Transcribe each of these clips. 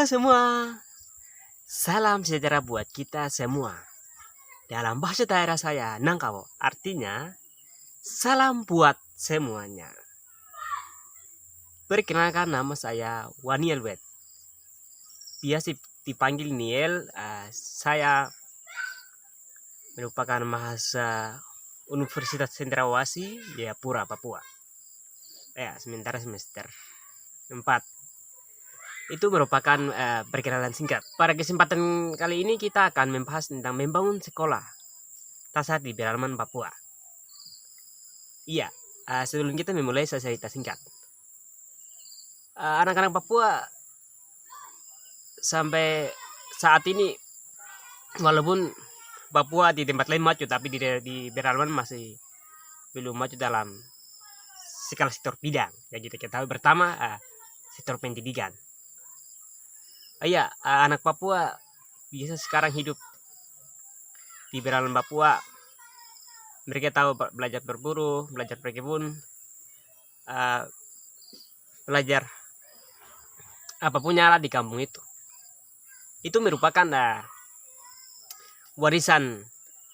Halo semua, salam sejahtera buat kita semua. Dalam bahasa daerah saya, Nangkawo, artinya salam buat semuanya. Perkenalkan, nama saya Waniel Wet. Biasa dipanggil Niel. Saya merupakan mahasiswa Universitas Cendrawasih, Jayapura, Papua. Sementara semester 4. Itu merupakan perkenalan singkat. Pada kesempatan kali ini kita akan membahas tentang membangun sekolah dasar di pedalaman Papua. Sebelum kita memulai, saya cerita singkat. Anak-anak Papua sampai saat ini, walaupun Papua di tempat lain maju, tapi di pedalaman masih belum maju dalam skala sektor bidang. Yang kita ketahui pertama, sektor pendidikan. Anak Papua biasa sekarang hidup di pedalaman Papua. Mereka tahu belajar berburu, belajar berkebun, belajar apapun nyala di kampung itu. Itu merupakan warisan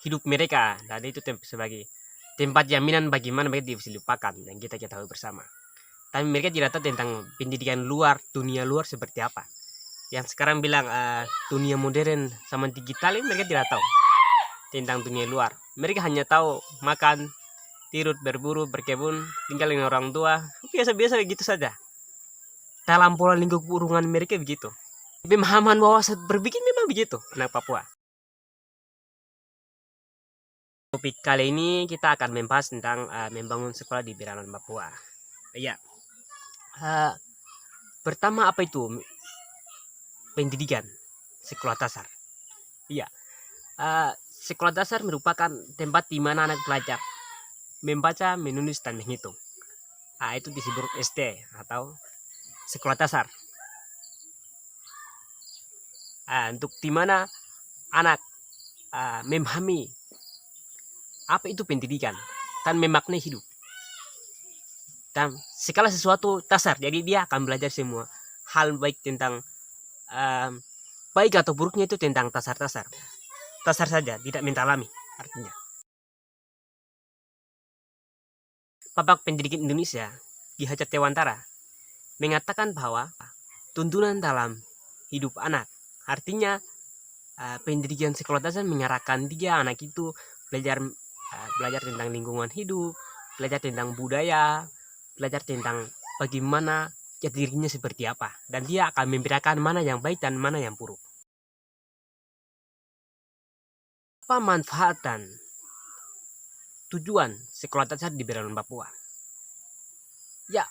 hidup mereka, dan itu sebagai tempat jaminan bagaimana mereka tidak bisa dilupakan, dan kita ketahui bersama. Tapi mereka tidak tahu tentang pendidikan luar, dunia luar seperti apa. Yang sekarang bilang dunia modern sama digital, mereka tidak tahu tentang dunia luar. Mereka hanya tahu makan, tidur, berburu, berkebun, tinggal dengan orang tua, biasa-biasa begitu saja. Dalam pola lingkup kurungan mereka begitu. Pemahaman wawasan berpikir memang begitu anak Papua. Topik kali ini kita akan membahas tentang membangun sekolah di pedalaman Papua. Pertama, apa itu pendidikan sekolah dasar? Sekolah dasar merupakan tempat di mana anak belajar membaca, menulis, dan menghitung. Itu disebut SD atau sekolah dasar. Untuk di mana anak memahami apa itu pendidikan dan memaknai hidup. Dan segala sesuatu dasar, jadi dia akan belajar semua hal baik tentang baik atau buruknya itu tentang dasar saja, tidak mendalami artinya. Babak Pendidikan Indonesia Ki Hajat Dewantara mengatakan bahwa tuntunan dalam hidup anak, artinya pendidikan sekolah dasar mengarahkan dia, anak itu belajar tentang lingkungan hidup, belajar tentang budaya, belajar tentang bagaimana dirinya seperti apa, dan dia akan membedakan mana yang baik dan mana yang buruk. Apa manfaat dan tujuan sekolah dasar di pedalaman Papua?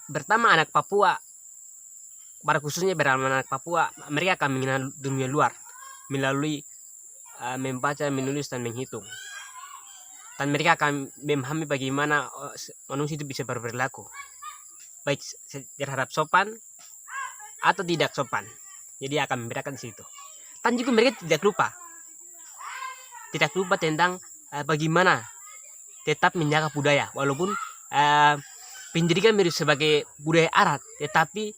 Pertama, anak Papua, pada khususnya pedalaman anak Papua, mereka akan mengenal dunia luar melalui membaca, menulis, dan menghitung. Dan mereka akan memahami bagaimana manusia itu bisa berperilaku, baik terhadap sopan atau tidak sopan. Jadi akan membedakan di situ. Dan juga mereka tidak lupa tentang bagaimana tetap menjaga budaya, walaupun pendidikan sebagai budaya adat, tetapi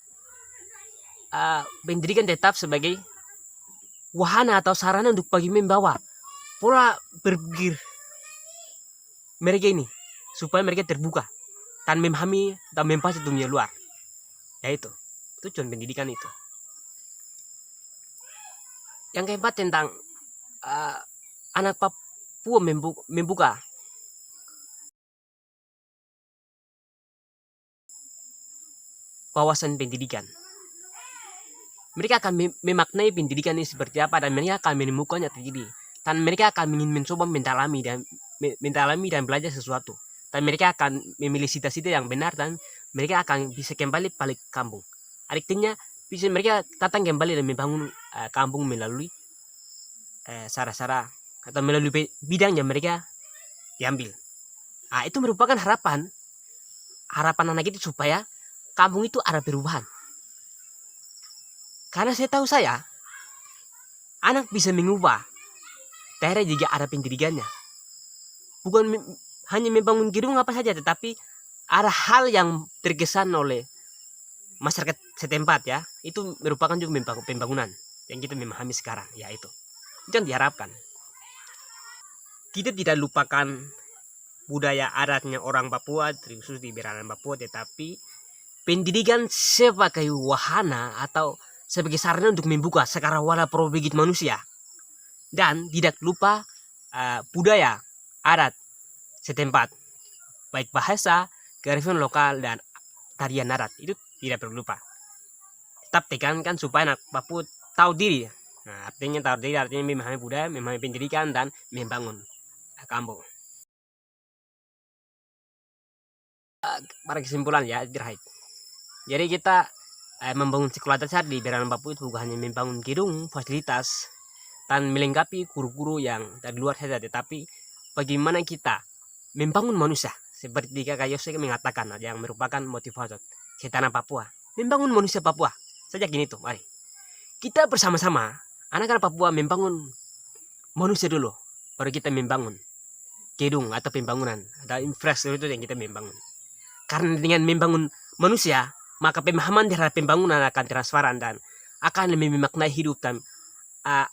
pendidikan tetap sebagai wahana atau sarana untuk bagi membawa pola berpikir mereka ini, supaya mereka terbuka dan memahami dan membaca dunia luar. Itu tujuan pendidikan itu. Yang keempat, tentang anak Papua membuka wawasan pendidikan. Mereka akan memaknai pendidikan ini seperti apa, dan mereka akan menemukannya terjadi, dan mereka akan ingin mencoba mendalami dan belajar sesuatu, dan mereka akan memilih cita-cita yang benar, dan mereka akan bisa kembali balik kampung. Artinya bisa mereka datang kembali dan membangun kampung melalui cara-cara atau melalui bidang yang mereka diambil. Itu merupakan harapan anak itu supaya kampung itu ada perubahan. Karena anak bisa mengubah daerah jika ada pendidikannya. Bukan hanya membangun gedung apa saja, tetapi ada hal yang terkesan oleh masyarakat setempat ya, itu merupakan juga pembangunan yang kita memahami sekarang ya itu yang diharapkan. Kita tidak lupakan budaya adatnya orang Papua, khusus di Beranan Papua, tetapi pendidikan sebagai wahana atau sebagai sarana untuk membuka cakrawala probegit manusia. Dan tidak lupa budaya adat setempat, baik bahasa, kearifan lokal, dan tarian adat, itu tidak perlu lupa. Tetap tekankan supaya anak Papua tahu diri. Nah, artinya tahu diri artinya memahami budaya, memahami pendidikan, dan membangun kampung. Pada kesimpulan ya, terakhir. Jadi kita membangun sekolah dasar di Beranan Papua itu bukan hanya membangun gedung, fasilitas, dan melengkapi guru-guru yang dari luar saja, tetapi bagaimana kita membangun manusia seperti Kakak Yose mengatakan yang merupakan motivator Cetana Papua, membangun manusia Papua sejak gini tuh. Mari kita bersama-sama anak-anak Papua membangun manusia dulu, baru kita membangun gedung atau pembangunan atau infrastruktur yang kita membangun. Karena dengan membangun manusia, maka pemahaman terhadap pembangunan akan transparan dan akan lebih memaknai hidup, dan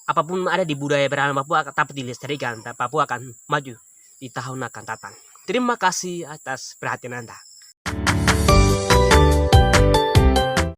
apapun ada di budaya Beranan Papua dapat dilestarikan, dan Papua akan maju di tahun akan datang. Terima kasih atas perhatian Anda.